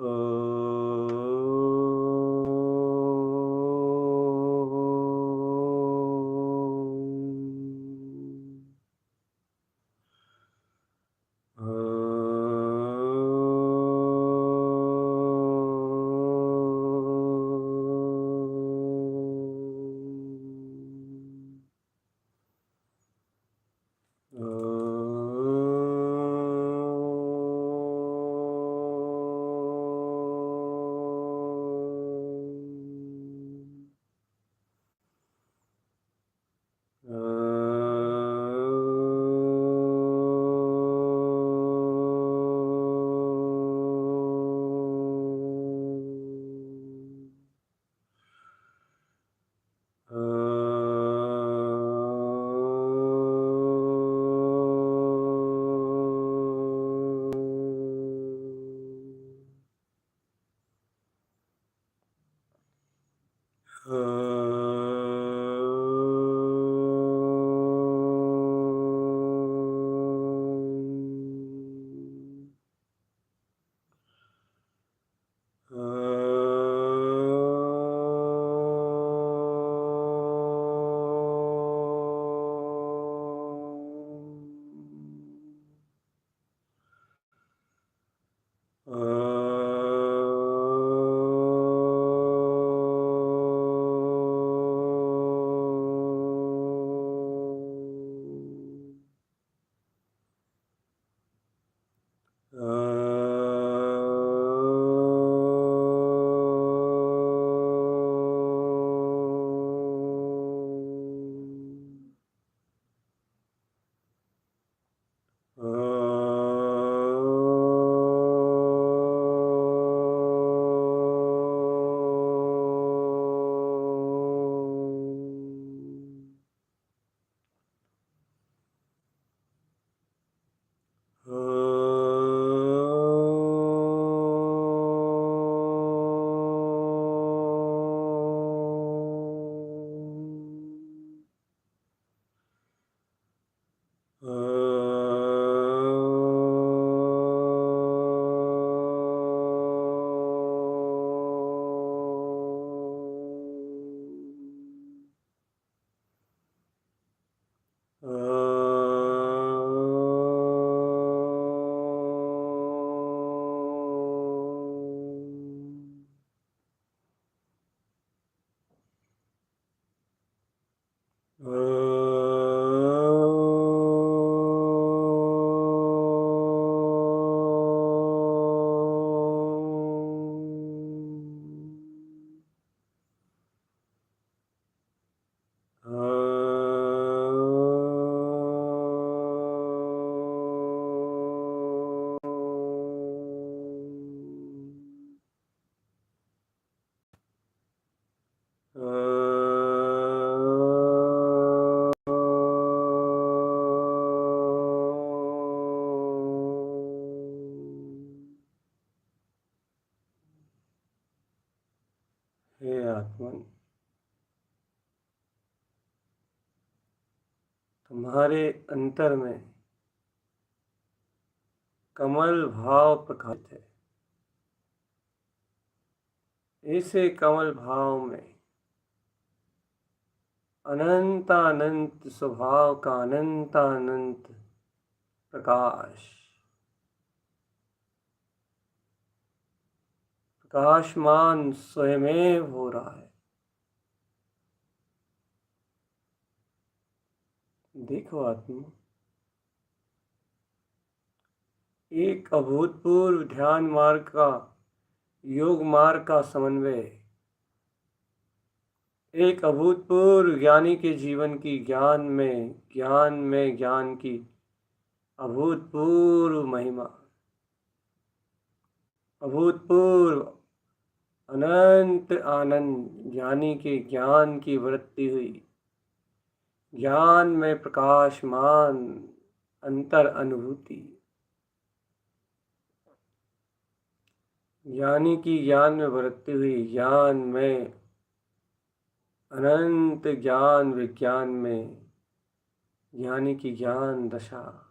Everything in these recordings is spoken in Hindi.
हे आत्मन, तुम्हारे अंतर में कमल भाव प्रकाशित है। ऐसे कमल भाव में अनंतानंत स्वभाव का अनंतानंत प्रकाश प्रकाशमान स्वयमेव हो रहा है। देखो आत्मा, एक अभूतपूर्व ध्यान मार्ग का, योग मार्ग का समन्वय, एक अभूतपूर्व ज्ञानी के जीवन की ज्ञान की अभूतपूर्व महिमा, अभूतपूर्व अनंत आनंद, ज्ञानी के ज्ञान की वृत्ति हुई, ज्ञान में प्रकाशमान अंतर अनुभूति, ज्ञानी की ज्ञान में वृत्ति हुई, ज्ञान में अनंत ज्ञान, विज्ञान में ज्ञानी की ज्ञान दशा।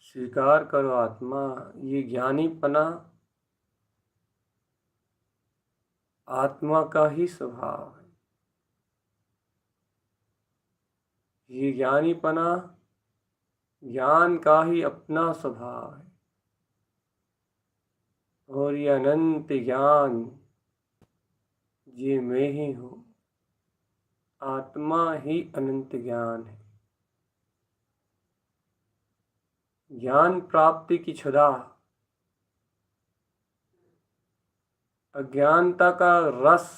स्वीकार करो आत्मा, ये ज्ञानीपना आत्मा का ही स्वभाव है। ये ज्ञानीपना ज्ञान का ही अपना स्वभाव है। और ये अनंत ज्ञान ये मैं ही हूँ। आत्मा ही अनंत ज्ञान है। ज्ञान प्राप्ति की क्षुधा अज्ञानता का रस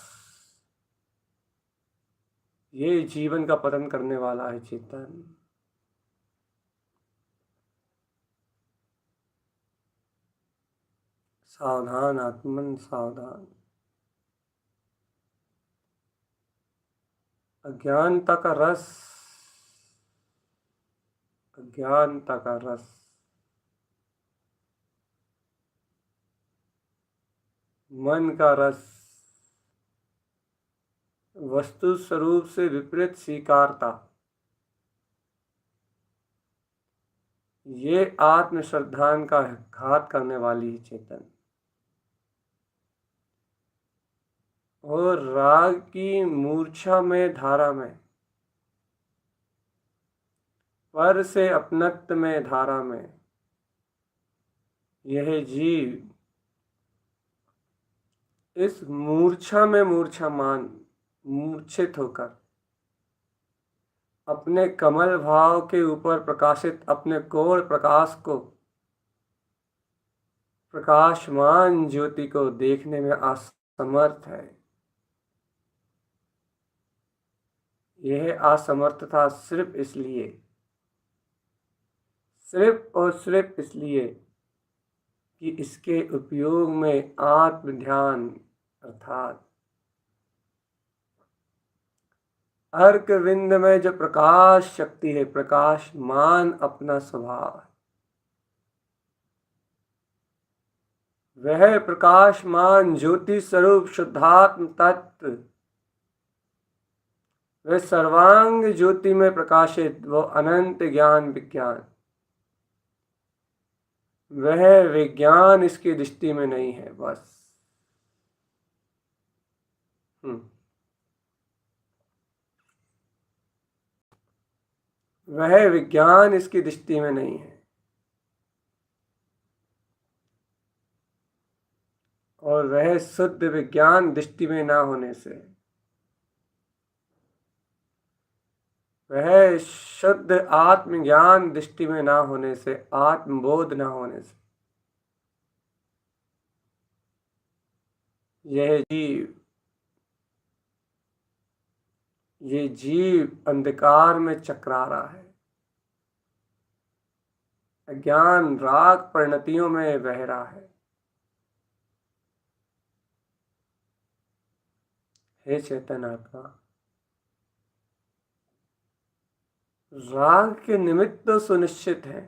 ये जीवन का पतन करने वाला है चेतन। सावधान आत्मन सावधान। अज्ञानता का रस, अज्ञानता का रस मन का रस, वस्तु स्वरूप से विपरीत स्वीकारता, ये आत्म श्रद्धान का घात करने वाली है चेतन। और राग की मूर्छा में धारा में, पर से अपनत्व में धारा में यह जीव इस मूर्छा में मूर्छित होकर अपने कमल भाव के ऊपर प्रकाशित अपने कोर प्रकाश को, प्रकाशमान ज्योति को देखने में असमर्थ है। यह असमर्थता सिर्फ और सिर्फ इसलिए कि इसके उपयोग में आत्म ध्यान अर्थात अर्क विंद में जो प्रकाश शक्ति है, प्रकाशमान अपना स्वभाव है, वह प्रकाशमान ज्योति स्वरूप शुद्धात्म तत्व, वह सर्वांग ज्योति में प्रकाशित वो अनंत ज्ञान विज्ञान, वह विज्ञान इसकी दृष्टि में नहीं है। बस वह विज्ञान इसकी दृष्टि में नहीं है। और वह शुद्ध विज्ञान दृष्टि में ना होने से, वह शुद्ध आत्मज्ञान दृष्टि में ना होने से, आत्मबोध ना होने से ये जीव अंधकार में चकरा रहा है, अज्ञान राग परिणतियों में बह रहा है। हे चेतन आत्मा, राग के निमित्त तो सुनिश्चित है,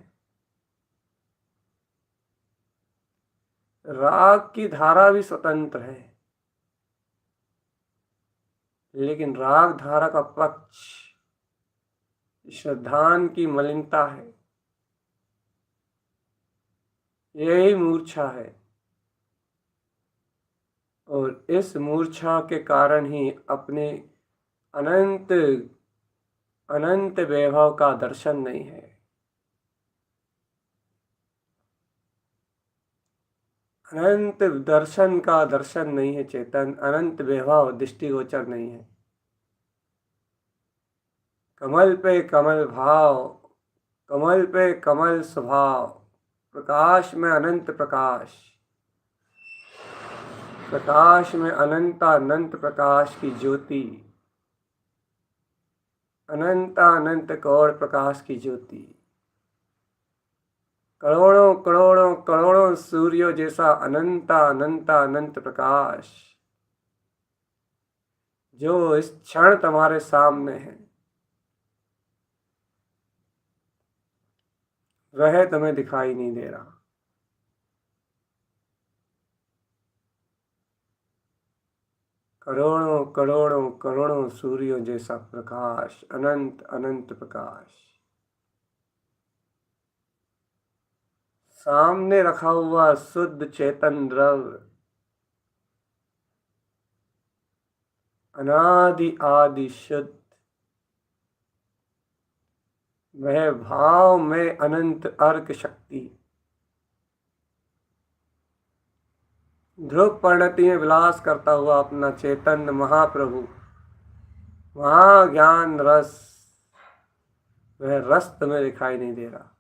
राग की धारा भी स्वतंत्र है, लेकिन राग धारा का पक्ष श्रद्धान की मलिनता है, यही मूर्छा है। और इस मूर्छा के कारण ही अपने अनंत अनंत वैभव का दर्शन नहीं है, अनंत दर्शन का दर्शन नहीं है चेतन, अनंत वैभव दृष्टिगोचर नहीं है। कमल पे कमल भाव, कमल पे कमल स्वभाव, प्रकाश में अनंत प्रकाश, प्रकाश में अनंत प्रकाश की ज्योति, अनंत कौड़ प्रकाश की ज्योति, करोड़ों करोड़ों करोड़ों सूर्यों जैसा अनंत प्रकाश जो इस क्षण तुम्हारे सामने है, वह तुम्हें दिखाई नहीं दे रहा। करोड़ों करोड़ों करोड़ों सूर्यों जैसा प्रकाश, अनंत प्रकाश। सामने रखा हुआ शुद्ध चेतन द्रव्य अनादि आदि शुद्ध, वह भाव में अनंत अर्क शक्ति ध्रुव परिणति में विलास करता हुआ अपना चैतन्य महाप्रभु, महाज्ञान रस, वह रस तुम्हें दिखाई नहीं दे रहा।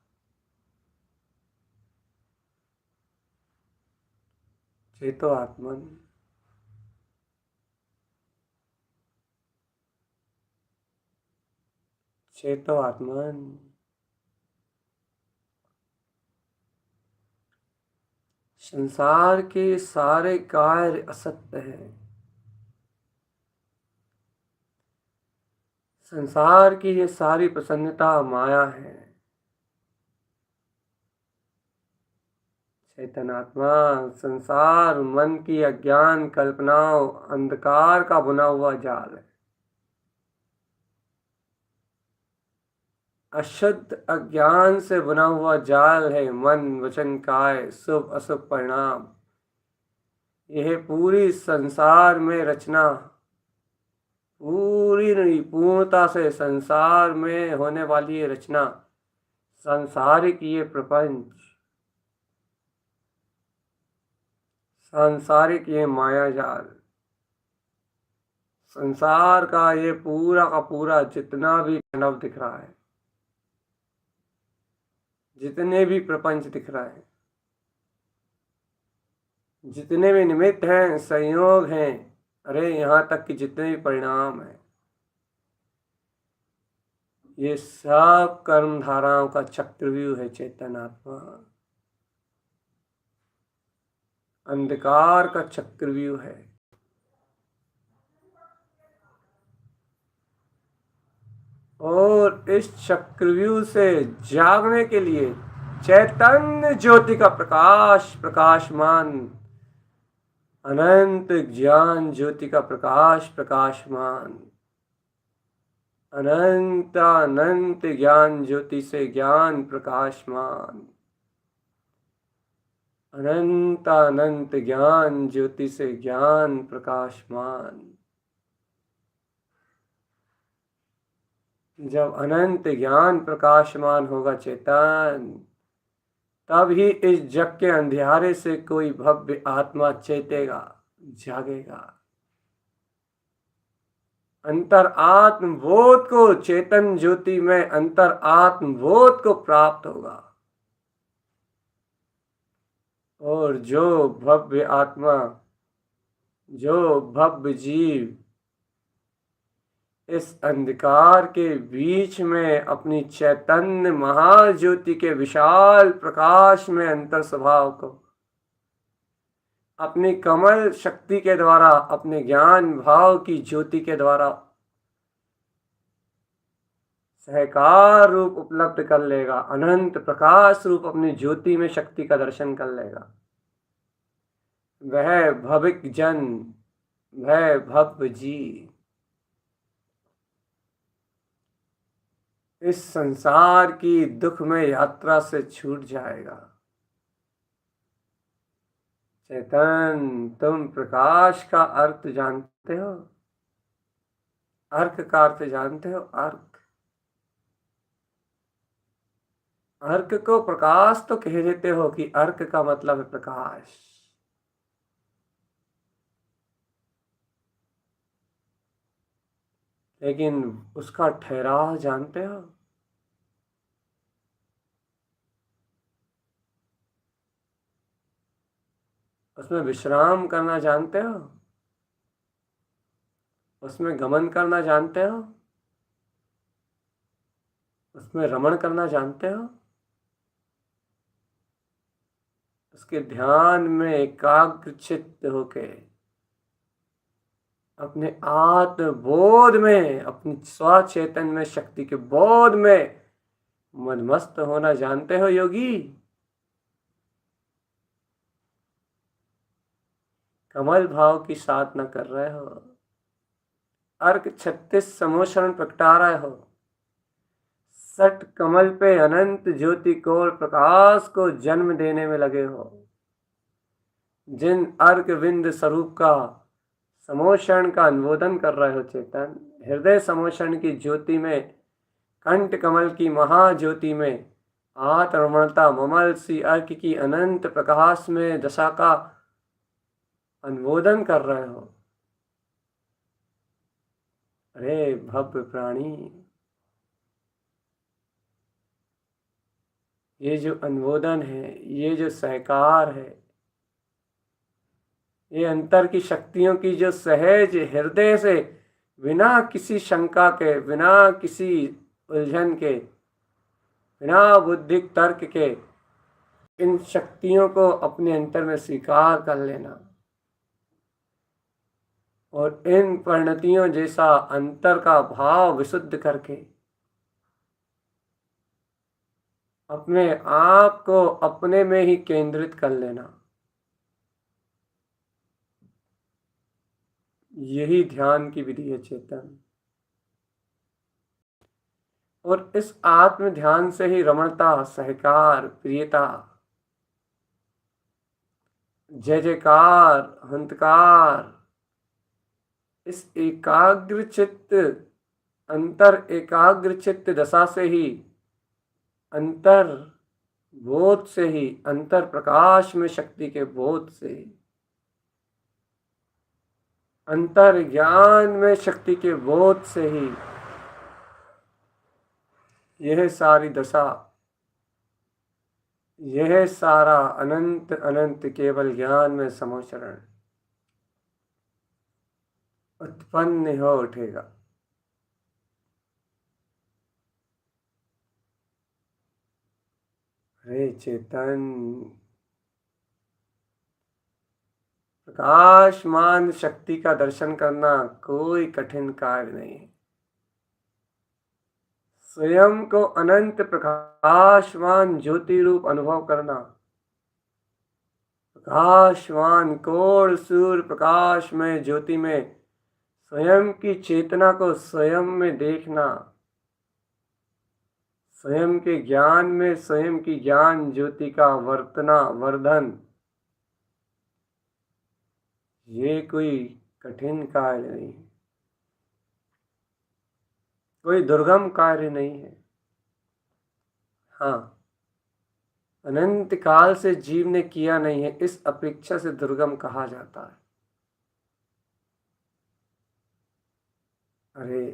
चेतो आत्मन, चेतो आत्मन। संसार के सारे कार्य असत्य हैं। संसार की ये सारी प्रसन्नता माया है। चैतनात्मा, संसार मन की अज्ञान कल्पनाओं, अंधकार का बुना हुआ जाल है। अशुद्ध अज्ञान से बुना हुआ जाल है मन वचन काय, शुभ अशुभ परिणाम। यह पूरी संसार में रचना, पूरी पूर्णता से संसार में होने वाली ये रचना, सांसारिक ये प्रपंच, सांसारिक ये माया जाल, संसार का ये पूरा का पूरा जितना भी मानव दिख रहा है, जितने भी प्रपंच दिख रहा है, जितने भी निमित्त हैं, संयोग हैं, अरे यहाँ तक कि जितने भी परिणाम हैं, ये सब कर्म धाराओं का चक्रव्यूह है। चैतनात्मा अंधकार का चक्रव्यूह है। और इस चक्रव्यूह से जागने के लिए चैतन्य ज्योति का प्रकाश, प्रकाशमान अनंत ज्ञान ज्योति का प्रकाश, प्रकाशमान अनंत अनंत ज्ञान ज्योति से ज्ञान प्रकाशमान, अनंत अनंत ज्ञान ज्योति से ज्ञान प्रकाशमान। जब अनंत ज्ञान प्रकाशमान होगा चेतन, तब ही इस जग के अंधियारे से कोई भव्य आत्मा चेतेगा, जागेगा। अंतर आत्म बोध को, चेतन ज्योति में अंतर आत्म बोध को प्राप्त होगा। और जो भव्य आत्मा, जो भव्य जीव इस अंधकार के बीच में अपनी चैतन्य महाज्योति के विशाल प्रकाश में अंतर स्वभाव को अपनी कमल शक्ति के द्वारा, अपने ज्ञान भाव की ज्योति के द्वारा सहकार रूप उपलब्ध कर लेगा, अनंत प्रकाश रूप अपनी ज्योति में शक्ति का दर्शन कर लेगा, वह भविक जन, वह भव्य जी इस संसार की दुखमय यात्रा से छूट जाएगा। चेतन, तुम प्रकाश का अर्थ जानते हो? अर्क का अर्थ जानते हो? अर्क, अर्क को प्रकाश तो कह देते हो कि अर्क का मतलब है प्रकाश, लेकिन उसका ठहराव जानते हो? उसमें विश्राम करना जानते हो? उसमें गमन करना जानते हो? उसमें रमण करना जानते हो? उसके ध्यान में एकाग्र चित्त होके अपने आत्म बोध में, अपनी स्वचेतन में, शक्ति के बोध में मनमस्त होना जानते हो योगी? कमल भाव की साधना कर रहे हो, अर्क 36 समोषण प्रगटा रहे हो, सट कमल पे अनंत ज्योति कोर प्रकाश को जन्म देने में लगे हो। जिन अर्घ विंद स्वरूप का समोषण का अनुमोदन कर रहे हो चेतन, हृदय समोषण की ज्योति में, कंठ कमल की महाज्योति में, आत्मरमणता ममल सी अर्घ की अनंत प्रकाश में दशा का अनुमोदन कर रहे हो। अरे भव्य प्राणी, ये जो अनुमोदन है, ये जो सहकार है, ये अंतर की शक्तियों की जो सहज हृदय से बिना किसी शंका के, बिना किसी उलझन के, बिना बुद्धिक तर्क के इन शक्तियों को अपने अंतर में स्वीकार कर लेना और इन परिणतियों जैसा अंतर का भाव विशुद्ध करके अपने आप को अपने में ही केंद्रित कर लेना, यही ध्यान की विधि है चेतन। और इस आत्म ध्यान से ही रमणता, सहकार, प्रियता, जय जयकार, हंतकार, इस एकाग्र चित्त, अंतर एकाग्र चित्त दशा से ही, अंतर बोध से ही, अंतर प्रकाश में शक्ति के बोध से ही, अंतर ज्ञान में शक्ति के बोध से ही यह सारी दशा, यह सारा अनंत अनंत केवल ज्ञान में समोचरण उत्पन्न हो उठेगा। हे चेतन, प्रकाशमान शक्ति का दर्शन करना कोई कठिन कार्य नहीं है। स्वयं को अनंत प्रकाशमान ज्योति रूप अनुभव करना, प्रकाशमान कोण सूर्य प्रकाश में ज्योति में स्वयं की चेतना को स्वयं में देखना, स्वयं के ज्ञान में स्वयं की ज्ञान ज्योति का वर्तना, वर्धन, ये कोई कठिन कार्य नहीं है, कोई दुर्गम कार्य नहीं है। हाँ, अनंत काल से जीव ने किया नहीं है, इस अपेक्षा से दुर्गम कहा जाता है। अरे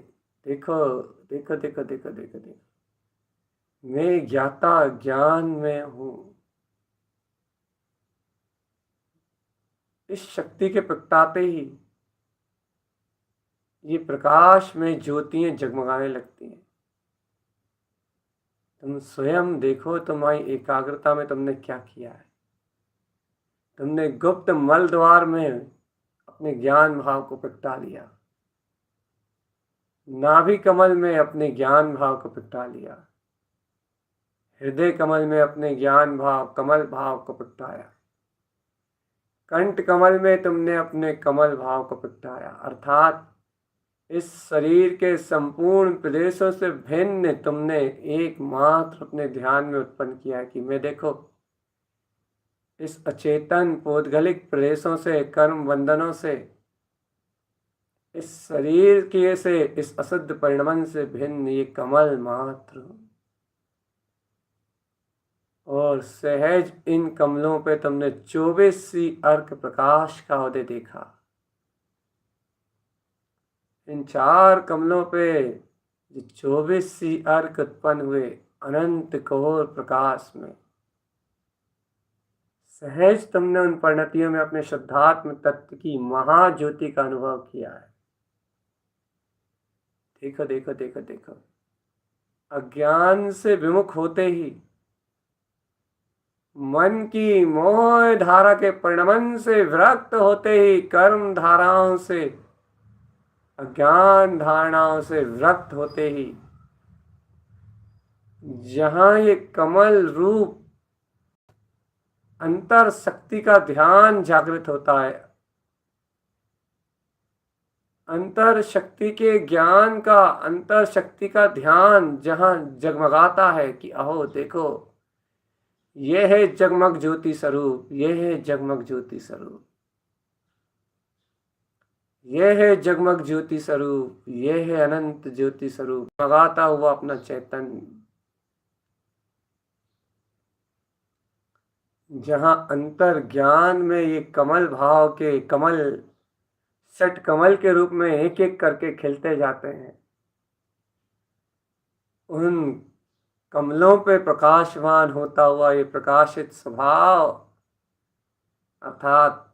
देखो देखो देखो देखो देखो देखो, मैं ज्ञाता ज्ञान में हूं, इस शक्ति के प्रगटाते ही ये प्रकाश में ज्योतियां जगमगाने लगती हैं। तुम स्वयं देखो, तुम्हारी एकाग्रता में तुमने क्या किया है। तुमने गुप्त मल द्वार में अपने ज्ञान भाव को प्रगटा लिया, नाभि कमल में अपने ज्ञान भाव को प्रगटा लिया, हृदय कमल में अपने ज्ञान भाव, कमल भाव को प्रगटाया, कंठ कमल में तुमने अपने कमल भाव को प्रगटाया। अर्थात इस शरीर के संपूर्ण प्रदेशों से भिन्न तुमने एकमात्र अपने ध्यान में उत्पन्न किया कि मैं देखो इस अचेतन पौद्गलिक प्रदेशों से, कर्म बंधनों से, इस शरीर के से, इस अशुद्ध परिणमन से भिन्न ये कमल मात्र, और सहज इन कमलों पे तुमने 24सी अर्क प्रकाश का उदय देखा। इन 4 कमलों पे जो 24सी अर्क उत्पन्न हुए अनंत घोर प्रकाश में, सहज तुमने उन परिणतियों में अपने शुद्धात्म तत्व की महाज्योति का अनुभव किया है। देखो देखो देखो देखो, अज्ञान से विमुख होते ही, मन की मोह धारा के परिणमन से विरक्त होते ही, कर्म धाराओं से, अज्ञान धारणाओं से विरक्त होते ही, जहां ये कमल रूप अंतर शक्ति का ध्यान जागृत होता है, अंतर शक्ति के ज्ञान का, अंतर शक्ति का ध्यान जहाँ जगमगाता है कि अहो देखो, ये है जगमग ज्योति स्वरूप, ये है जगमग ज्योति स्वरूप, ये है जगमग ज्योति स्वरूप, ये है अनंत ज्योति स्वरूप, जगाता हुआ अपना चैतन्य। जहाँ अंतर ज्ञान में ये कमल भाव के कमल षट कमल के रूप में एक एक करके खिलते जाते हैं, उन कमलों पे प्रकाशमान होता हुआ ये प्रकाशित स्वभाव, अर्थात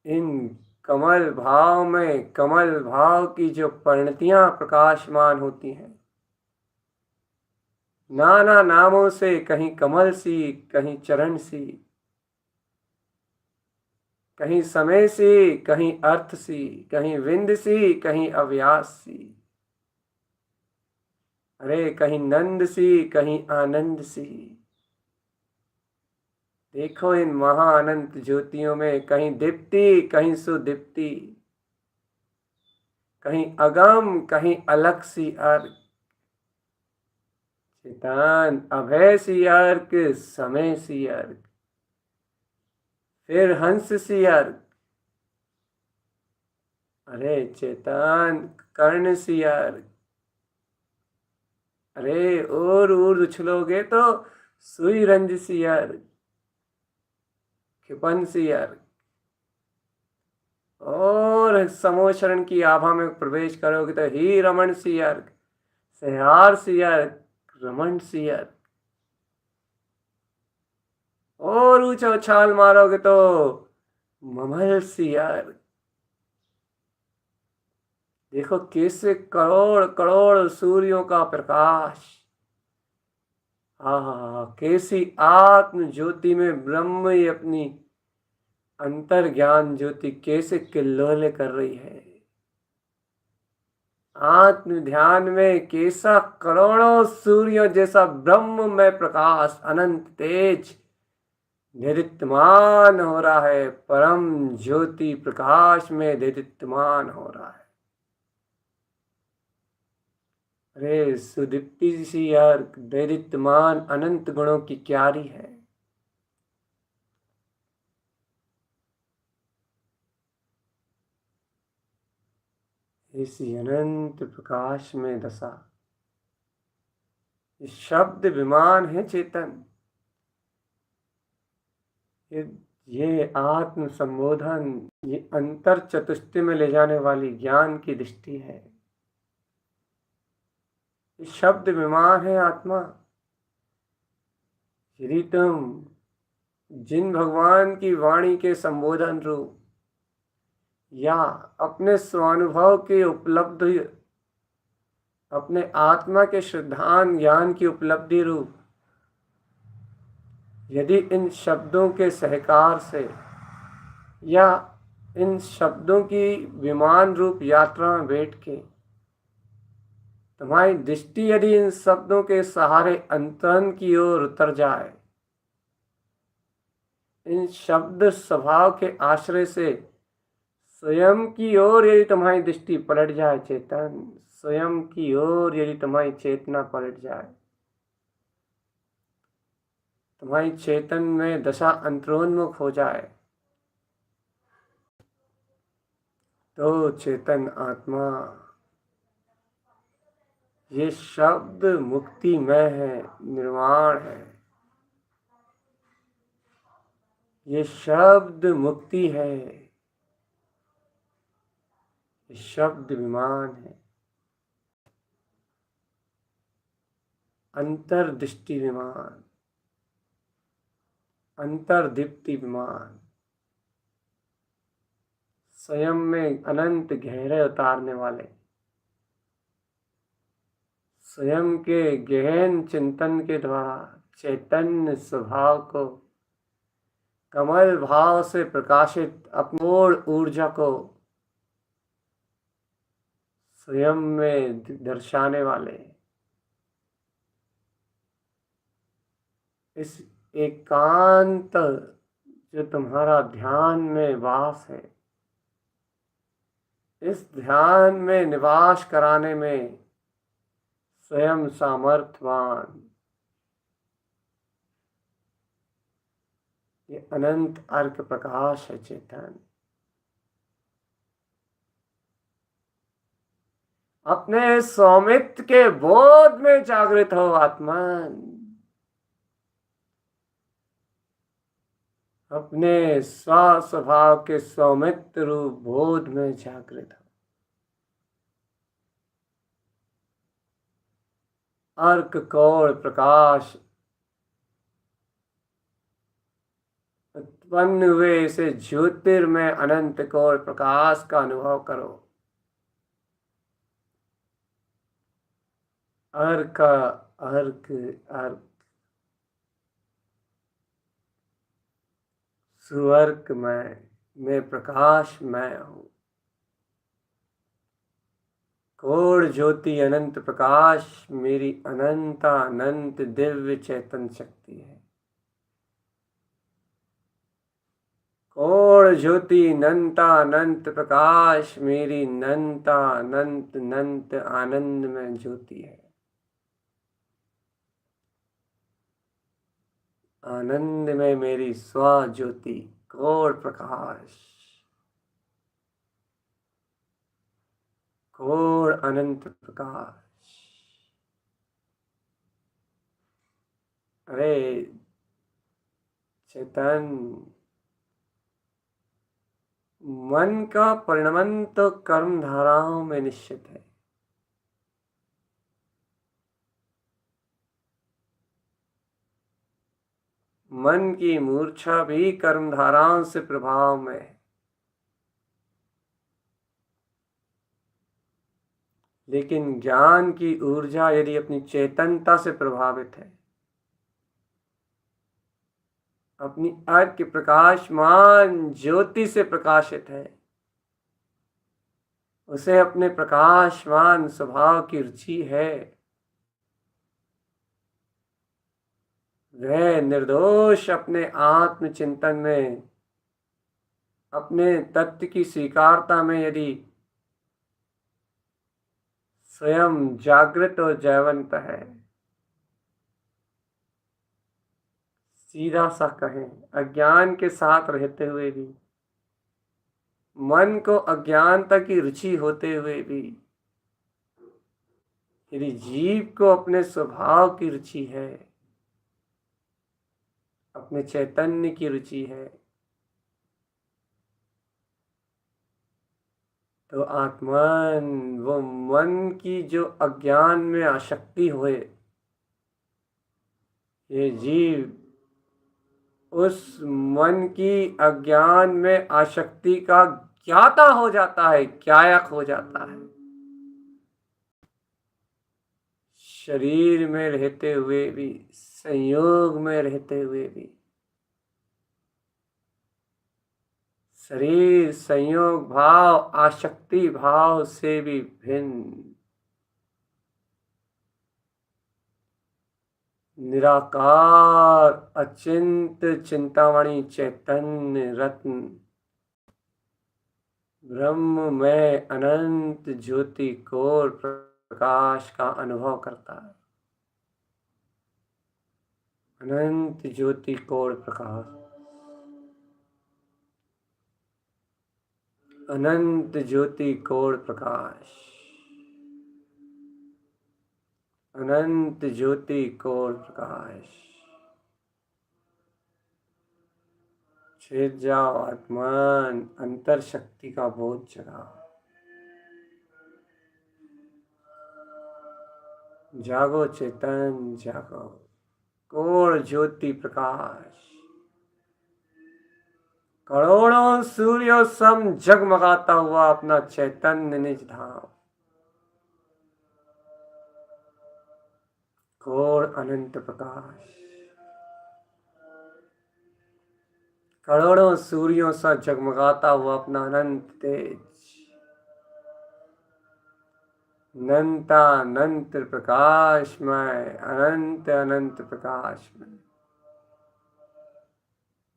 इन कमल भाव में कमल भाव की जो परिणतियां प्रकाशमान होती हैं, नाना नामों से, कहीं कमल सी, कहीं चरण सी, कहीं समय सी, कहीं अर्थ सी, कहीं विंद सी, कहीं अव्यास सी, अरे कहीं नंद सी, कहीं आनंद सी। देखो इन महाअनंत ज्योतियों में कहीं दीप्ति, कहीं सुदीप्ति, कहीं अगम, कहीं अलग सी अर्क, चेतन अभय सी अर्क, समय सी अर्क, फिर हंस सी अर्क, अरे चेतन कर्ण सी अर्क, अरे और उछलोगे तो सुई रंज सी अर्क, क्षिपन सी अर्क, और समोशरण की आभा में प्रवेश करोगे तो ही रमण सी अर्क, सहार सी अर्क, रमण सी अर्क, और ऊंचा उछाल मारोगे तो ममल सी अर्क। देखो कैसे करोड़ करोड़ सूर्यों का प्रकाश, हाँ, कैसी आत्म ज्योति में ब्रह्म ही अपनी अंतर ज्ञान ज्योति कैसे किल्लोले कर रही है। आत्म ध्यान में कैसा करोड़ों सूर्यों जैसा ब्रह्म में प्रकाश, अनंत तेज दीप्तमान हो रहा है, परम ज्योति प्रकाश में दीप्तमान हो रहा है। अरे सुदीप्ति सी यार, दैदित्यमान अनंत गुणों की क्यारी है। इसी अनंत प्रकाश में दशा, ये शब्द विमान है चेतन, ये आत्म संबोधन, ये अंतर चतुष्टय में ले जाने वाली ज्ञान की दृष्टि है। ये शब्द विमान है आत्मा। यदि तुम जिन भगवान की वाणी के संबोधन रूप या अपने स्वानुभव के उपलब्धि, अपने आत्मा के शुद्धान ज्ञान की उपलब्धि रूप, यदि इन शब्दों के सहकार से या इन शब्दों की विमान रूप यात्रा में बैठ के तुम्हारी दृष्टि यदि इन शब्दों के सहारे अंतरन की ओर उतर जाए, इन शब्द स्वभाव के आश्रय से स्वयं की ओर यदि तुम्हारी दृष्टि पलट जाए, चेतन स्वयं की ओर यदि तुम्हारी चेतना पलट जाए, तुम्हारी चेतन में दशा अंतरोन्मुख हो जाए, तो चेतन आत्मा, ये शब्द मुक्तिमय है, निर्वाण है। ये शब्द मुक्ति है, ये शब्द विमान है, अंतर्दृष्टि विमान, अंतर्दीप्ति विमान, स्वयं में अनंत गहरे उतारने वाले, स्वयं के गहन चिंतन के द्वारा चैतन्य स्वभाव को कमल भाव से प्रकाशित अपूर्ण ऊर्जा को स्वयं में दर्शाने वाले, इस एकांत जो तुम्हारा ध्यान में वास है, इस ध्यान में निवास कराने में स्वयं सामर्थ्यवान ये अनंत अर्क प्रकाश है चेतन। अपने स्वामित्व के बोध में जागृत हो आत्मन। अपने स्वभाव के स्वामित्व रूप बोध में जागृत हो। अर्क कौड़ प्रकाश उत्पन्न हुए इसे ज्योतिर्मय अनंत कौड़ प्रकाश का अनुभव करो। अर्क अर्क अर्क सुअर्क मैं प्रकाश मैं हूं। कोड़ ज्योति अनंत प्रकाश मेरी अनंत अनंत दिव्य चेतन शक्ति है। कोड़ ज्योति अनंता अनंत प्रकाश मेरी अनंता अनंत अनंत आनंद में ज्योति है। आनंद में मेरी स्व ज्योति कोड़ प्रकाश कोड़ अनंत प्रकाश। अरे चेतन, मन का परिणमन तो कर्म धाराओं में निश्चित है। मन की मूर्छा भी कर्म धाराओं से प्रभाव में है। लेकिन ज्ञान की ऊर्जा यदि अपनी चेतनता से प्रभावित है, अपनी अर्क प्रकाशमान ज्योति से प्रकाशित है, उसे अपने प्रकाशमान स्वभाव की रुचि है, वह निर्दोष अपने आत्मचिंतन में अपने तत्व की स्वीकारता में यदि स्वयं जागृत और जयवंत है, सीधा सा कहें अज्ञान के साथ रहते हुए भी, मन को अज्ञानता की रुचि होते हुए भी, यदि जीव को अपने स्वभाव की रुचि है, अपने चैतन्य की रुचि है, तो आत्मन वो मन की जो अज्ञान में आसक्ति होए, ये जीव उस मन की अज्ञान में आसक्ति का ज्ञाता हो जाता है, ज्ञायक हो जाता है। शरीर में रहते हुए भी, संयोग में रहते हुए भी, शरीर संयोग भाव आसक्ति भाव से भी भिन्न निराकार अचिंत चिंतामणि चैतन्य रत्न ब्रह्म में अनंत ज्योति कोर प्रकाश का अनुभव करता है। अनंत ज्योति कोर प्रकाश, अनंत ज्योति कोर प्रकाश, अनंत ज्योति कोर प्रकाश। छेद जाओ आत्मान, अंतर शक्ति का बोध जगाओ। जागो चेतन जागो, कोर ज्योति प्रकाश, करोड़ों सूर्यों सम जगमगाता हुआ अपना चैतन्य निज धाम, कोर अनंत प्रकाश, करोड़ों सूर्यों सा जगमगाता हुआ अपना अनंत तेज, अनंता अनंत प्रकाशमय, अनंत अनंत प्रकाशमय,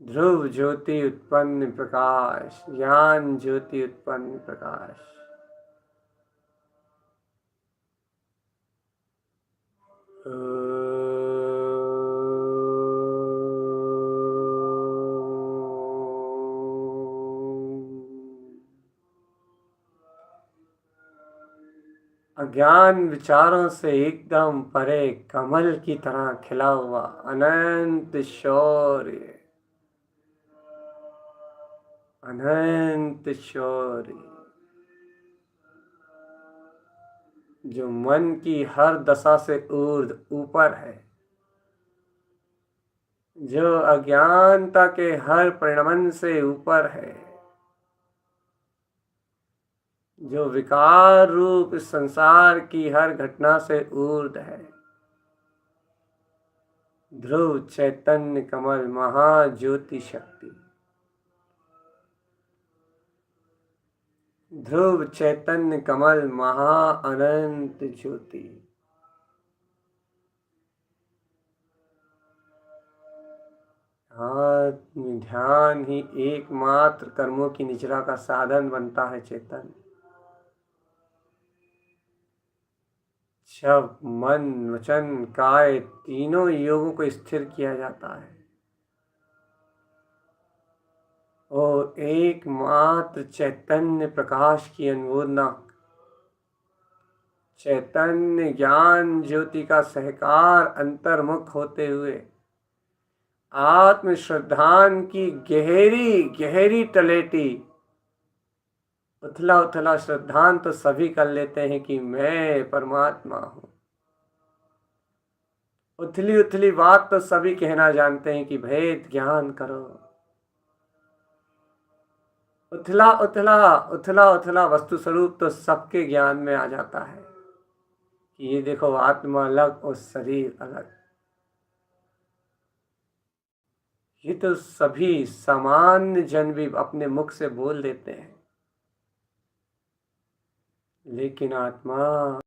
ध्रुव ज्योति उत्पन्न प्रकाश, ज्ञान ज्योति उत्पन्न प्रकाश, अज्ञान विचारों से एकदम परे कमल की तरह खिला हुआ अनंत शौर्य, अनंत शौर्य जो मन की हर दशा से ऊर्ध्व ऊपर है, जो अज्ञानता के हर परिणमन से ऊपर है, जो विकार रूप संसार की हर घटना से ऊर्ध्व है। ध्रुव चैतन्य कमल महाज्योति शक्ति, ध्रुव चैतन्य कमल महा अनंत ज्योति। आत्म ध्यान ही एकमात्र कर्मों की निचरा का साधन बनता है चेतन। जब मन वचन काय तीनों योगों को स्थिर किया जाता है और एकमात्र चैतन्य प्रकाश की अनुमोदना, चैतन्य ज्ञान ज्योति का सहकार अंतर्मुख होते हुए आत्म श्रद्धान की गहरी गहरी तलेटी, उथला उथला श्रद्धान तो सभी कर लेते हैं कि मैं परमात्मा हूं। उथली उथली बात तो सभी कहना जानते हैं कि भेद ज्ञान करो। उथला उथला उथला उथला वस्तु स्वरूप तो सबके ज्ञान में आ जाता है कि ये देखो आत्मा अलग और शरीर अलग। ये तो सभी सामान्य जन भी अपने मुख से बोल देते हैं, लेकिन आत्मा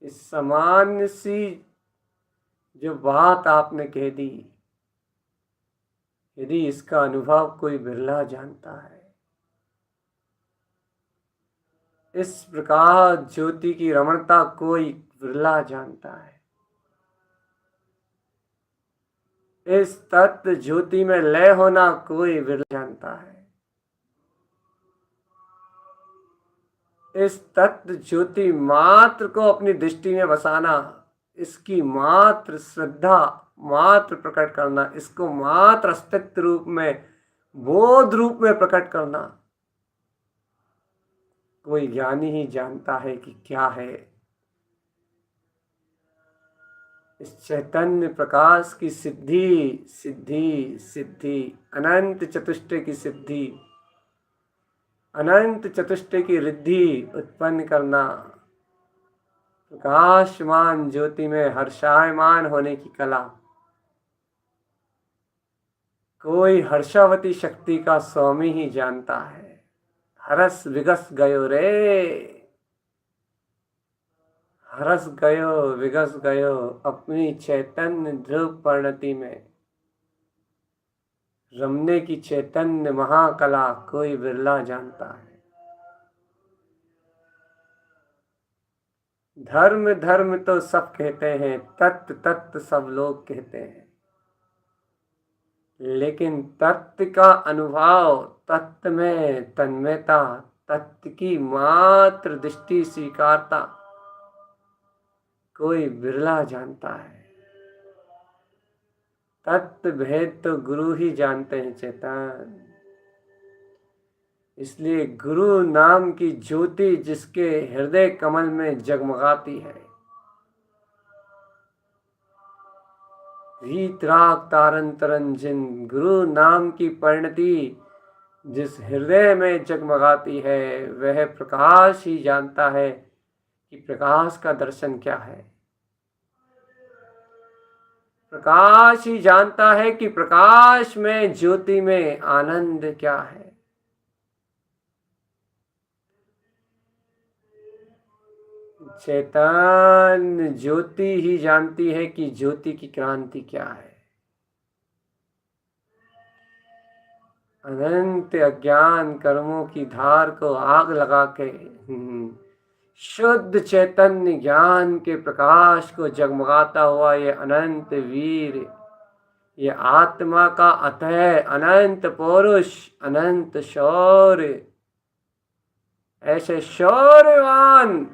इस सामान्य सी जो बात आपने कह दी, यदि इसका अनुभव कोई बिरला जानता है, इस प्रकार ज्योति की रमणता कोई बिरला जानता है, इस तत्व ज्योति में लय होना कोई बिरला जानता है, इस तत्व ज्योति मात्र को अपनी दृष्टि में बसाना, इसकी मात्र श्रद्धा मात्र प्रकट करना, इसको मात्र अस्तित्व रूप में बोध रूप में प्रकट करना, कोई ज्ञानी ही जानता है कि क्या है। इस चैतन्य प्रकाश की सिद्धि सिद्धि सिद्धि, अनंत चतुष्टय की सिद्धि, अनंत चतुष्टय की रिद्धि उत्पन्न करना, प्रकाशमान ज्योति में हर्षायमान होने की कला, कोई हर्षावती शक्ति का स्वामी ही जानता है। हरस विगस गयो रे, हरस गयो विगस गयो अपनी चैतन्य ध्रुव परिणति में रमने की चैतन्य महाकला कोई बिरला जानता है। धर्म धर्म तो सब कहते हैं, तत्व तत्व सब लोग कहते हैं, लेकिन तत्व का अनुभव, तत्व में तन्मयता, तत्व की मात्र दृष्टि स्वीकारता कोई बिरला जानता है। तत्व भेद तो गुरु ही जानते हैं चेतन। इसलिए गुरु नाम की ज्योति जिसके हृदय कमल में जगमगाती है, वीतराग तारन तरंजिन, गुरु नाम की परिणति जिस हृदय में जगमगाती है, वह प्रकाश ही जानता है कि प्रकाश का दर्शन क्या है। प्रकाश ही जानता है कि प्रकाश में ज्योति में आनंद क्या है। चैतन्य ज्योति ही जानती है कि ज्योति की क्रांति क्या है। अनंत अज्ञान कर्मों की धार को आग लगा के शुद्ध चैतन्य ज्ञान के प्रकाश को जगमगाता हुआ ये अनंत वीर, ये आत्मा का अतः अनंत पुरुष, अनंत शौर्य, ऐसे शौर्यवान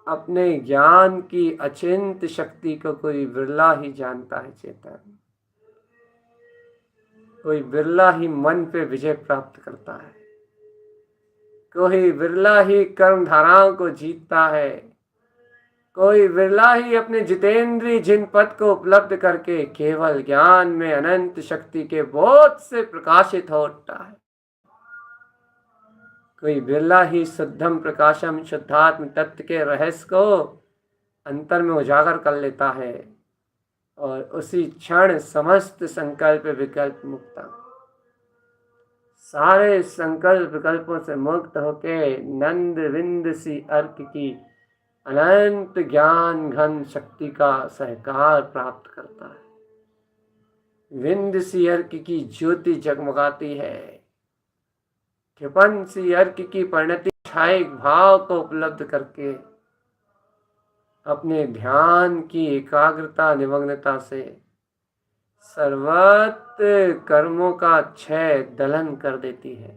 अपने ज्ञान की अचिंत शक्ति को कोई बिरला ही जानता है चेतन। कोई बिरला ही मन पे विजय प्राप्त करता है, कोई बिरला ही कर्म धाराओं को जीतता है, कोई बिरला ही अपने जितेंद्रीय जिन पद को उपलब्ध करके केवल ज्ञान में अनंत शक्ति के बोध से प्रकाशित हो उठता है। कोई बिरला ही शुद्धम प्रकाशम शुद्धात्म तत्व के रहस्य को अंतर में उजागर कर लेता है और उसी क्षण समस्त संकल्प विकल्प मुक्त, सारे संकल्प विकल्पों से मुक्त होके नंद विंद सी अर्क की अनंत ज्ञान घन शक्ति का सहकार प्राप्त करता है। विंद सी अर्क की ज्योति जगमगाती है, क्षिपन सी अर्क की परिणति छायक भाव को उपलब्ध करके अपने ध्यान की एकाग्रता निमग्नता से सर्वत्र कर्मों का क्षय दलन कर देती है।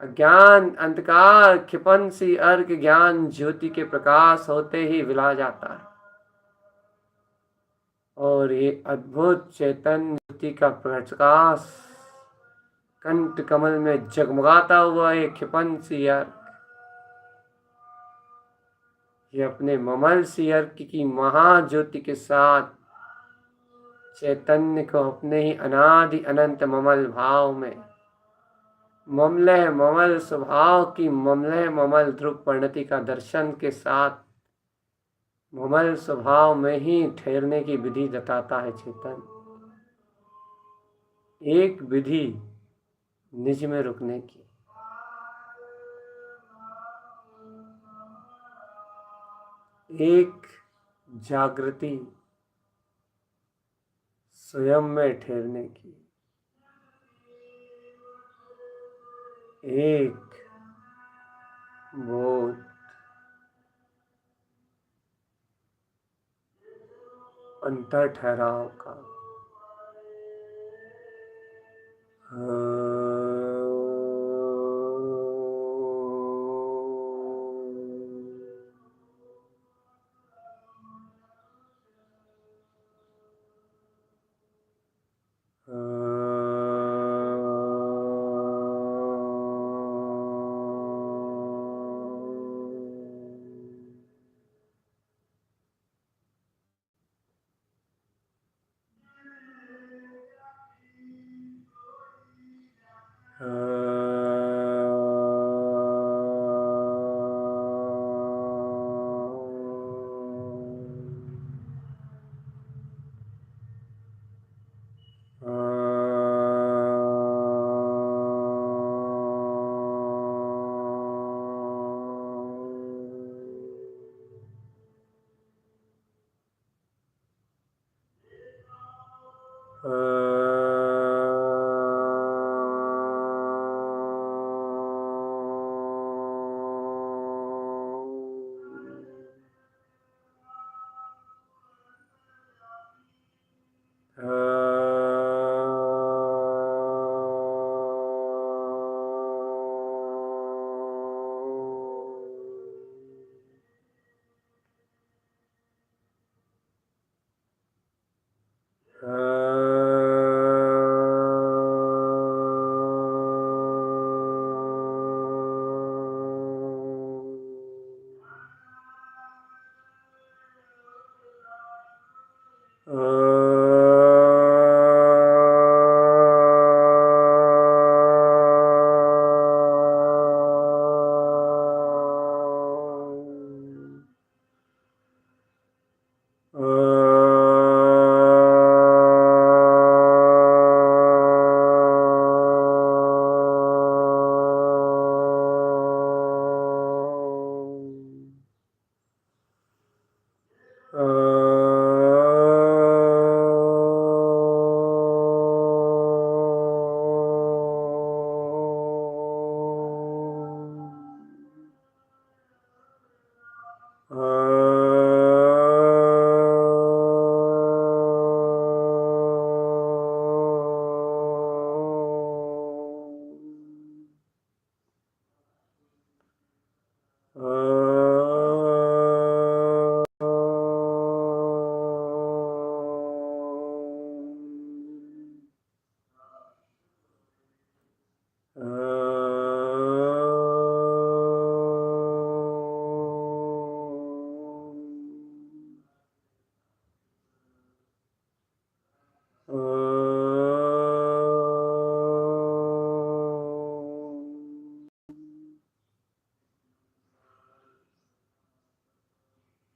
अज्ञान अंधकार क्षिपन सी अर्घ ज्ञान ज्योति के प्रकाश होते ही विला जाता है और ये अद्भुत चैतन्य ज्योति का प्रकाश कंठ कमल में जगमगाता हुआ एक क्षिपन सी अर्घ, ये अपने ममल सी अर्घ की महाज्योति के साथ चैतन्य को अपने ही अनादि अनंत ममल भाव में, ममलह ममल स्वभाव की ममलह ममल ध्रुव परिणति का दर्शन के साथ ममल स्वभाव में ही ठहरने की विधि बताता है चेतन। एक विधि निज में रुकने की, एक जागृति स्वयं में ठहरने की, एक बोध अंतर ठहराव का।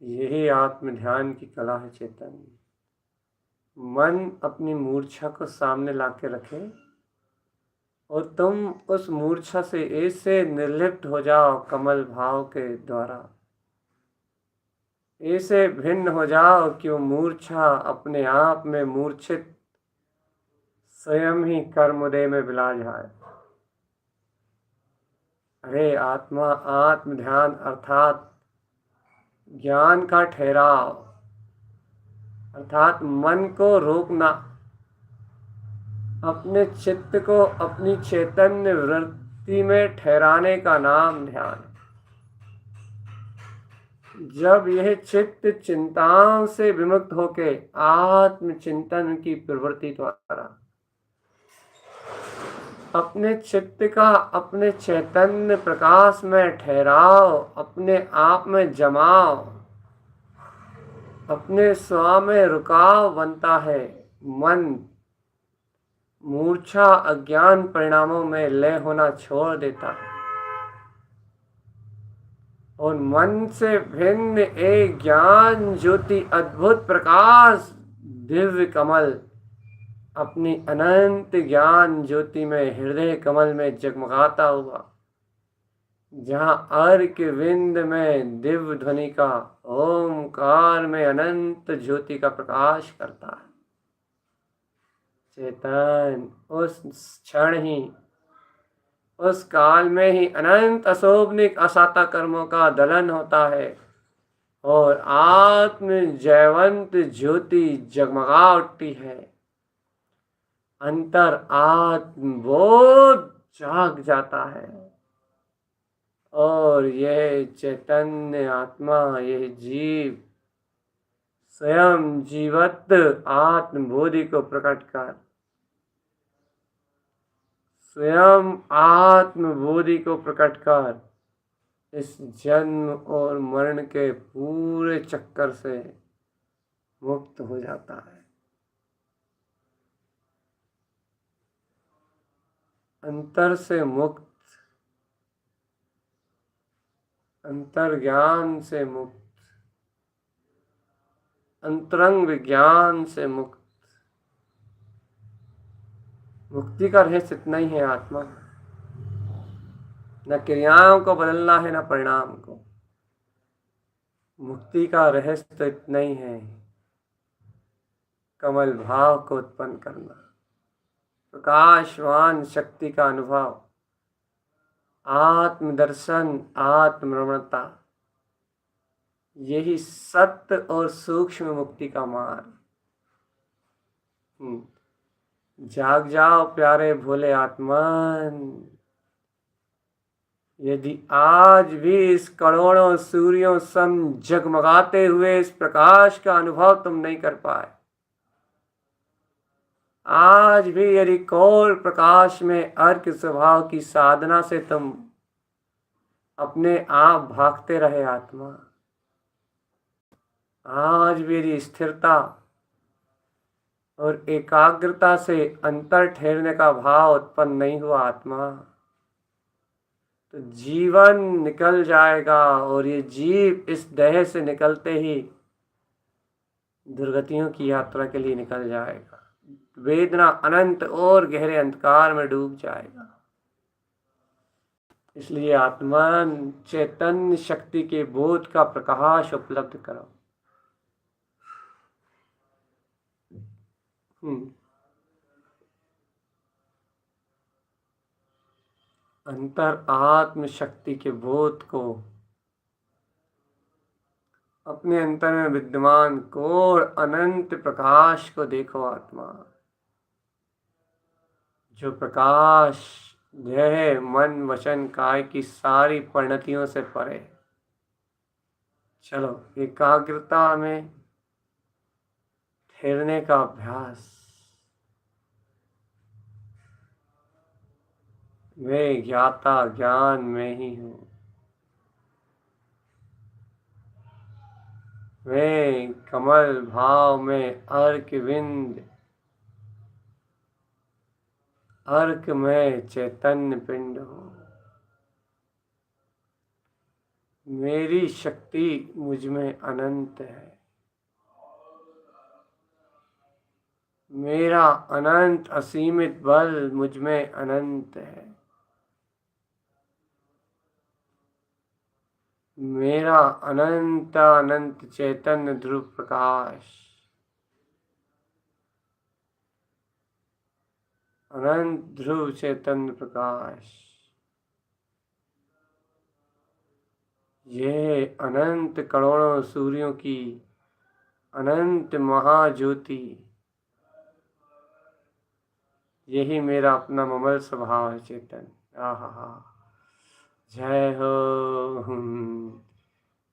यही आत्म ध्यान की कला है चेतन। मन अपनी मूर्छा को सामने लाके रखे और तुम उस मूर्छा से ऐसे निर्लिप्त हो जाओ कमल भाव के द्वारा, ऐसे भिन्न हो जाओ कि वो मूर्छा अपने आप में मूर्छित स्वयं ही कर्मोदय में विला जाए। अरे आत्मा आत्म ध्यान अर्थात ज्ञान का ठहराव, अर्थात मन को रोकना, अपने चित्त को अपनी चैतन्य वृत्ति में ठहराने का नाम ध्यान। जब यह चित्त चिंताओं से विमुक्त होके आत्म चिंतन की प्रवृत्ति द्वारा अपने चित्त का अपने चैतन्य प्रकाश में ठहराव, अपने आप में जमाव, अपने स्व में रुकाव बनता है, मन मूर्छा अज्ञान परिणामों में लय होना छोड़ देता है और मन से भिन्न एक ज्ञान ज्योति अद्भुत प्रकाश दिव्य कमल अपनी अनंत ज्ञान ज्योति में हृदय कमल में जगमगाता हुआ, जहाँ अर्क विंद में दिव्य ध्वनि का ओमकार में अनंत ज्योति का प्रकाश करता है। चेतन उस क्षण ही, उस काल में ही अनंत अशोभनिक असाता कर्मों का दलन होता है और आत्म जयवंत ज्योति जगमगा उठती है। अंतर आत्मबोध जाग जाता है और यह चैतन्य आत्मा, यह जीव स्वयं जीवत आत्मबोधि को प्रकट कर, स्वयं आत्मबोधि को प्रकट कर इस जन्म और मरण के पूरे चक्कर से मुक्त हो जाता है। अंतर से मुक्त, अंतर ज्ञान से मुक्त, अंतरंग विज्ञान से मुक्त। मुक्ति का रहस्य इतना ही है आत्मा। न क्रियाओं को बदलना है, न परिणाम को। मुक्ति का रहस्य तो इतना ही है, कमल भाव को उत्पन्न करना, प्रकाशवान शक्ति का अनुभव, आत्मदर्शन, आत्मरमणता, यही सत्य और सूक्ष्म मुक्ति का मार्ग। जाग जाओ प्यारे भोले आत्मन। यदि आज भी इस करोड़ों सूर्यों सम जगमगाते हुए इस प्रकाश का अनुभव तुम नहीं कर पाए, आज भी यदि कौर प्रकाश में अर्क स्वभाव की साधना से तुम अपने आप भागते रहे आत्मा, आज भी यदि स्थिरता और एकाग्रता से अंतर ठहरने का भाव उत्पन्न नहीं हुआ आत्मा, तो जीवन निकल जाएगा और ये जीव इस देह से निकलते ही दुर्गतियों की यात्रा के लिए निकल जाएगा। वेदना अनंत और गहरे अंधकार में डूब जाएगा। इसलिए आत्मन चैतन्य शक्ति के बोध का प्रकाश उपलब्ध करो। अंतर आत्म शक्ति के बोध को, अपने अंतर में विद्यमान कोर अनंत प्रकाश को देखो आत्मा, जो प्रकाश देह मन वचन काय की सारी परिणतियों से परे। चलो एकाग्रता में ठहरने का अभ्यास। मैं ज्ञाता ज्ञान में ही हूँ, मैं कमल भाव में अर्क विंद, अर्क में चैतन्य पिंड हूँ। मेरी शक्ति मुझ में अनंत है। मेरा अनंत असीमित बल मुझ में अनंत है। मेरा अनंत अनंत चैतन्य ध्रुव प्रकाश, अनंत ध्रुव चैतन्य प्रकाश, यह अनंत करोड़ों सूर्यों की अनंत महाज्योति, यही मेरा अपना ममल स्वभाव है चेतन। आहा, जय हो,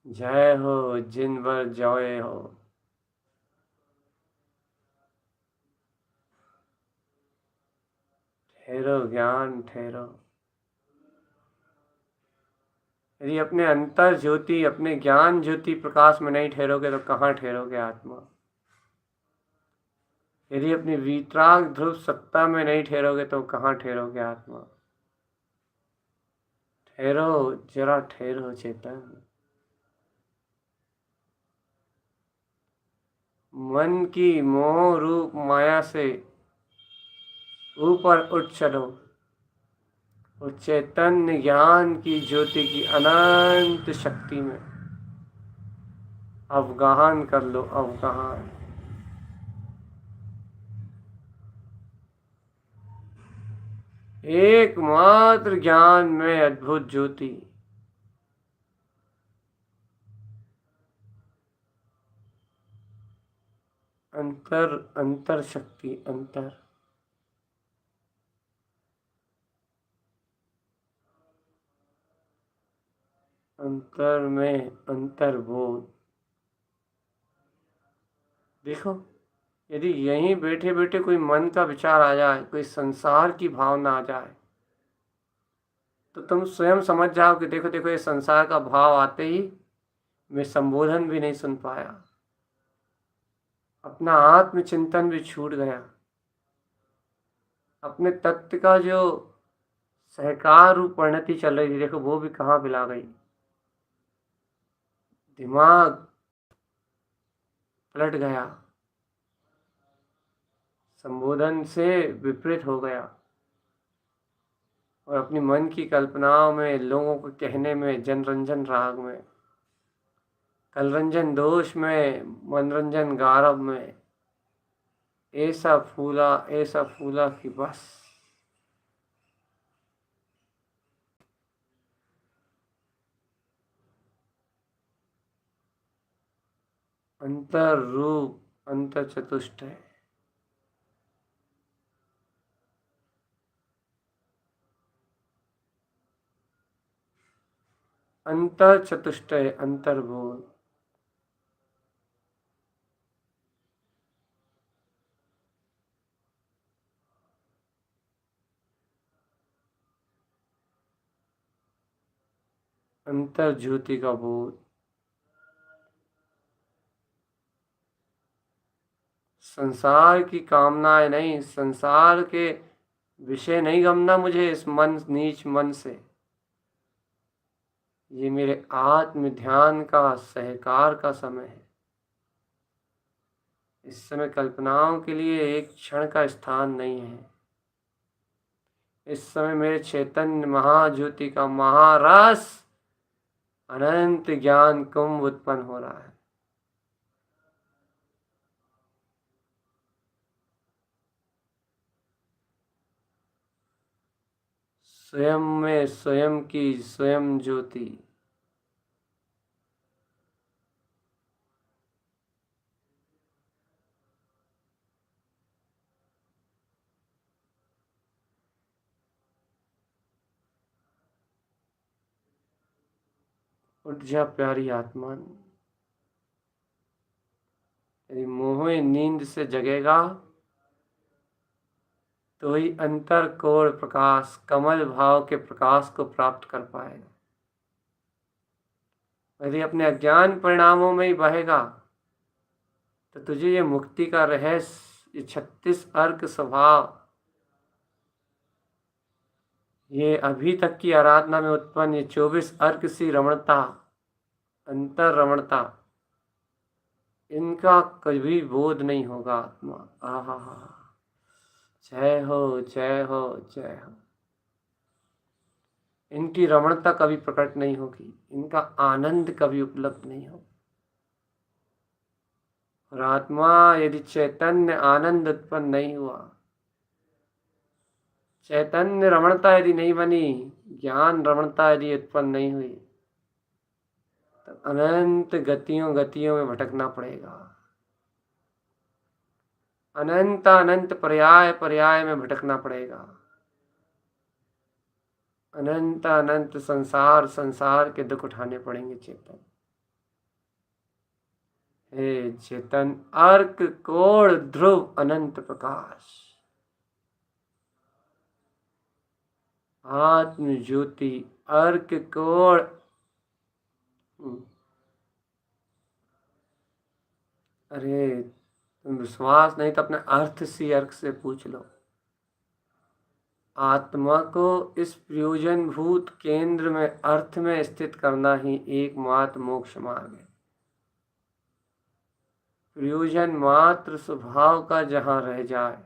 जय हो, जिनवर जय हो। ठहरो ज्ञान, ठहरो। यदि अपने अंतर ज्योति, अपने ज्ञान ज्योति प्रकाश में नहीं ठहरोगे तो कहाँ ठहरोगे आत्मा। यदि अपनी वीतराग ध्रुव सत्ता में नहीं ठहरोगे तो कहाँ ठहरोगे आत्मा। ठहरो, जरा ठहरो चेतन। मन की मोह रूप माया से ऊपर उठ चलो, उस चैतन्य ज्ञान की ज्योति की अनंत शक्ति में अवगाहन कर लो, अवगाहन। एकमात्र ज्ञान में अद्भुत ज्योति, अंतर अंतर शक्ति, अंतर अंतर में अंतर्बोध। देखो, यदि यहीं बैठे बैठे कोई मन का विचार आ जाए, कोई संसार की भावना आ जाए, तो तुम स्वयं समझ जाओ कि देखो देखो, ये संसार का भाव आते ही मैं संबोधन भी नहीं सुन पाया, अपना आत्मचिंतन भी छूट गया, अपने तत्व का जो सहकार रूप परिणति चल रही थी, देखो वो भी कहाँ पिला गई। दिमाग पलट गया, संबोधन से विपरीत हो गया, और अपनी मन की कल्पनाओं में, लोगों को कहने में, जनरंजन राग में, कलरंजन दोष में, मनरंजन गारव में ऐसा फूला कि बस। अंतर रूप, अंतर चतुष्ट है। अंतर चतुष्ट है, अंतर्बोध। अंतर ज्योति का बोध। संसार की कामनाएं नहीं, संसार के विषय नहीं गमना मुझे इस मन, नीच मन से। ये मेरे आत्म ध्यान का सहकार का समय है। इस समय कल्पनाओं के लिए एक क्षण का स्थान नहीं है। इस समय मेरे चैतन्य महाज्योति का महारस अनंत ज्ञान कुंभ उत्पन्न हो रहा है। स्वयं में स्वयं की स्वयं ज्योति। उठ जा प्यारी आत्मा। यदि मोह नींद से जगेगा तो ही अंतर कोण प्रकाश, कमल भाव के प्रकाश को प्राप्त कर पाएगा। यदि अपने अज्ञान परिणामों में ही बहेगा तो तुझे ये मुक्ति का रहस्य, ये 36 अर्क स्वभाव, ये अभी तक की आराधना में उत्पन्न ये 24 अर्क सी रमणता, अंतर रमणता, इनका कभी बोध नहीं होगा आत्मा। आहा हा, जय हो जय हो जय हो। इनकी रमणता कभी प्रकट नहीं होगी, इनका आनंद कभी उपलब्ध नहीं होगा। और आत्मा यदि चैतन्य आनंद उत्पन्न नहीं हुआ, चैतन्य रमणता यदि नहीं बनी, ज्ञान रमणता यदि उत्पन्न नहीं हुई, तो अनंत गतियों गतियों में भटकना पड़ेगा। अनंत अनंत पर्याय पर्याय में भटकना पड़ेगा। अनंत अनंत संसार संसार के दुख उठाने पड़ेंगे चेतन। हे चेतन अर्क कोण ध्रुव अनंत प्रकाश, आत्म ज्योति अर्क कोण। अरे तुम विश्वास नहीं तो अपने अर्थ सी अर्क से पूछ लो। आत्मा को इस प्रयोजन भूत केंद्र में अर्थ में स्थित करना ही एकमात्र मोक्ष मार्ग है। प्रयोजन मात्र स्वभाव का जहां रह जाए,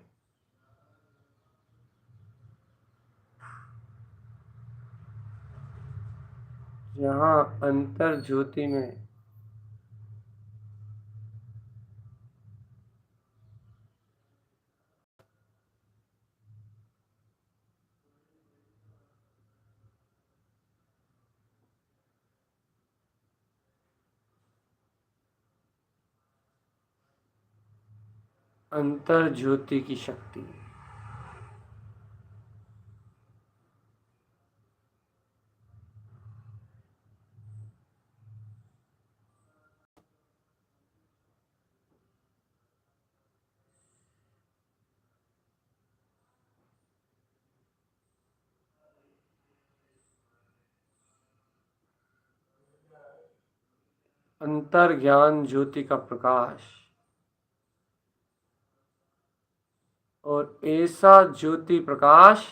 जहां अंतर ज्योति में अंतर ज्योति की शक्ति, अंतर ज्ञान ज्योति का प्रकाश, और ऐसा ज्योति प्रकाश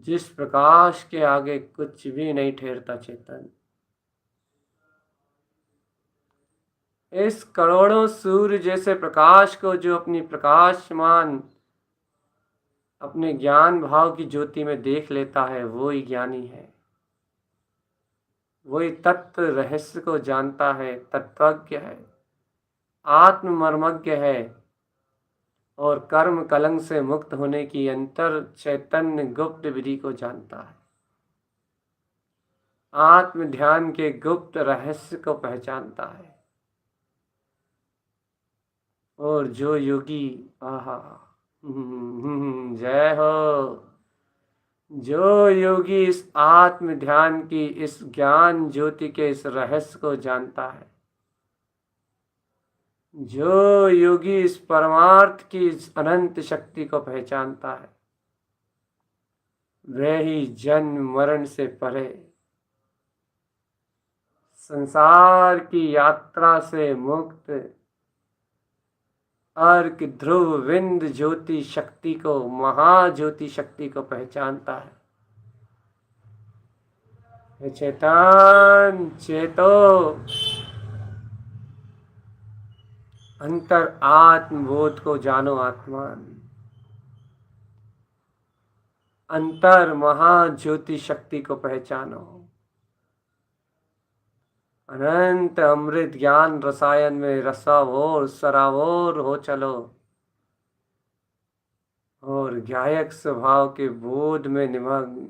जिस प्रकाश के आगे कुछ भी नहीं ठहरता चेतन। इस करोड़ों सूर्य जैसे प्रकाश को जो अपनी प्रकाशमान अपने ज्ञान भाव की ज्योति में देख लेता है, वो ही ज्ञानी है। वही तत्व रहस्य को जानता है, तत्वज्ञ है, आत्ममर्मज्ञ है, और कर्म कलंक से मुक्त होने की अंतर चैतन्य गुप्त विधि को जानता है। आत्म ध्यान के गुप्त रहस्य को पहचानता है। और जो योगी, आहा, जय हो, जो योगी इस आत्म ध्यान की इस ज्ञान ज्योति के इस रहस्य को जानता है, जो योगी इस परमार्थ की इस अनंत शक्ति को पहचानता है, वह ही जन्म मरण से परे संसार की यात्रा से मुक्त अर्क ध्रुव विंद ज्योति शक्ति को, महाज्योति शक्ति को पहचानता है। हे चेतन चेतो, अंतर आत्मबोध को जानो आत्मान, अंतर महाज्योति शक्ति को पहचानो। अनंत अमृत ज्ञान रसायन में रसावोर सरावोर हो चलो, और गायक स्वभाव के बोध में निमग्न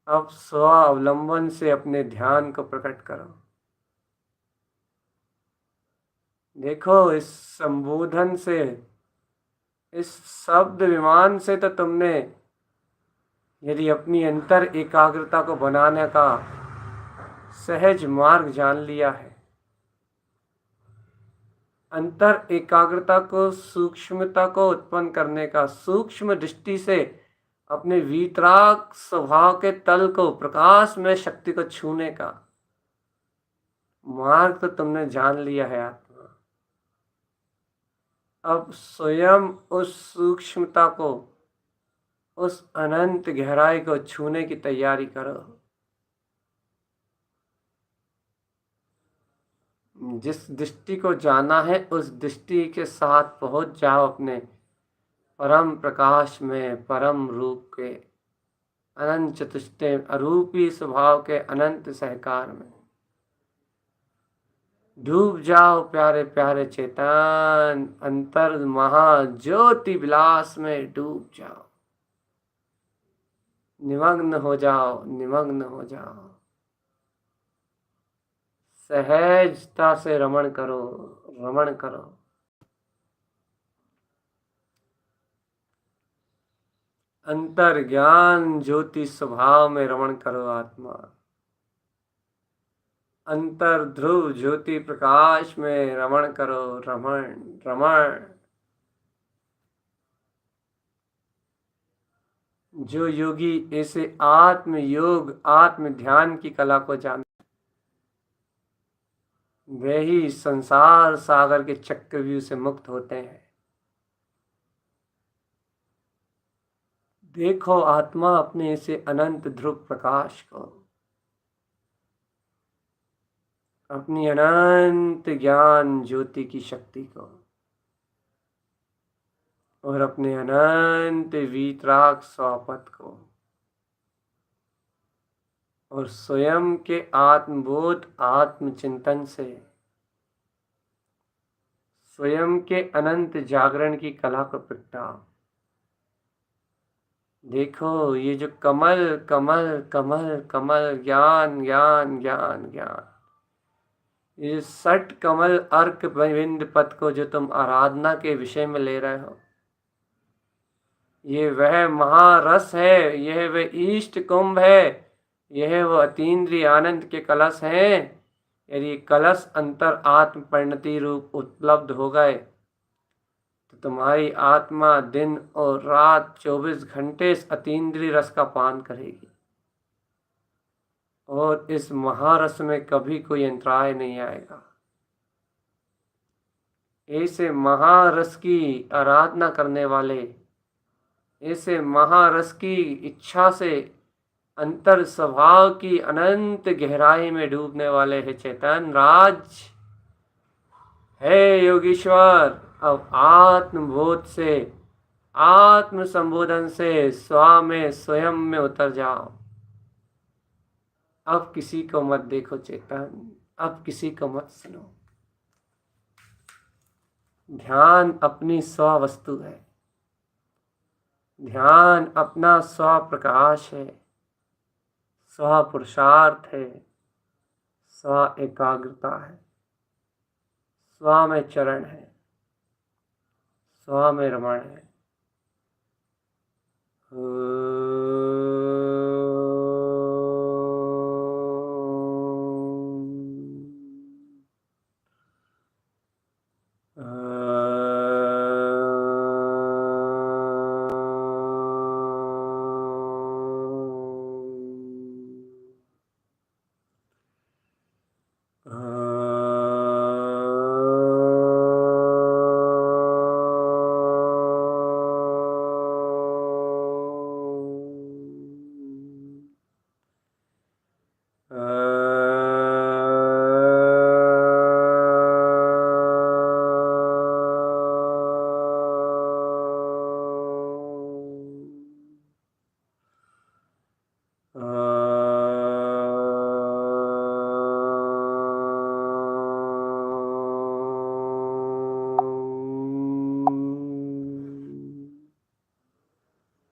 अब स्व अवलंबन से अपने ध्यान को प्रकट करो। देखो, इस संबोधन से, इस शब्द विमान से तो तुमने यदि अपनी अंतर एकाग्रता को बनाने का सहज मार्ग जान लिया है, अंतर एकाग्रता को, सूक्ष्मता को उत्पन्न करने का, सूक्ष्म दृष्टि से अपने वीतराग स्वभाव के तल को, प्रकाश में शक्ति को छूने का मार्ग तो तुमने जान लिया है आत्मा। अब स्वयं उस सूक्ष्मता को, उस अनंत गहराई को छूने की तैयारी करो। जिस दृष्टि को जाना है उस दृष्टि के साथ पहुंच जाओ अपने परम प्रकाश में, परम रूप के अनंत चतुष्टय अरूपी स्वभाव के अनंत सहकार में डूब जाओ प्यारे प्यारे चेतन, अंतर महाज्योति विलास में डूब जाओ, निमग्न हो जाओ, निमग्न हो जाओ। सहजता से रमण करो, रमण करो। अंतर ज्ञान ज्योति स्वभाव में रमण करो आत्मा। अंतर ध्रुव ज्योति प्रकाश में रमण करो, रमण रमण। जो योगी ऐसे आत्म योग आत्म ध्यान की कला को जानते वे ही संसार सागर के चक्रव्यूह से मुक्त होते हैं। देखो आत्मा अपने से अनंत ध्रुव प्रकाश को, अपनी अनंत ज्ञान ज्योति की शक्ति को और अपने अनंत वीतराग स्वापत को और स्वयं के आत्मबोध आत्मचिंतन से स्वयं के अनंत जागरण की कला को प्रगटाओ। देखो ये जो कमल कमल कमल कमल ज्ञान ज्ञान ज्ञान ज्ञान, ये 60 कमल अर्क बिंद पद को जो तुम आराधना के विषय में ले रहे हो, ये वह महारस है, यह वह इष्ट कुंभ है, यह वह अतीन्द्रिय आनंद के कलश हैं। यदि कलश अंतर आत्म परिणति रूप उपलब्ध हो गए तो तुम्हारी आत्मा दिन और रात 24 घंटे इस अतीन्द्रिय रस का पान करेगी और इस महारस में कभी कोई अंतराय नहीं आएगा। ऐसे महारस की आराधना करने वाले, ऐसे महारस की इच्छा से अंतर स्वभाव की अनंत गहराई में डूबने वाले है चेतन राज, है योगीश्वर। अब आत्मबोध से, आत्म संबोधन से स्व में स्वयं में उतर जाओ। अब किसी को मत देखो चेतन, अब किसी को मत सुनो। ध्यान अपनी स्व वस्तु है, ध्यान अपना स्व प्रकाश है, स्व पुरुषार्थ है, स्व एकाग्रता है, स्व में चरण है, स्व में रमण है।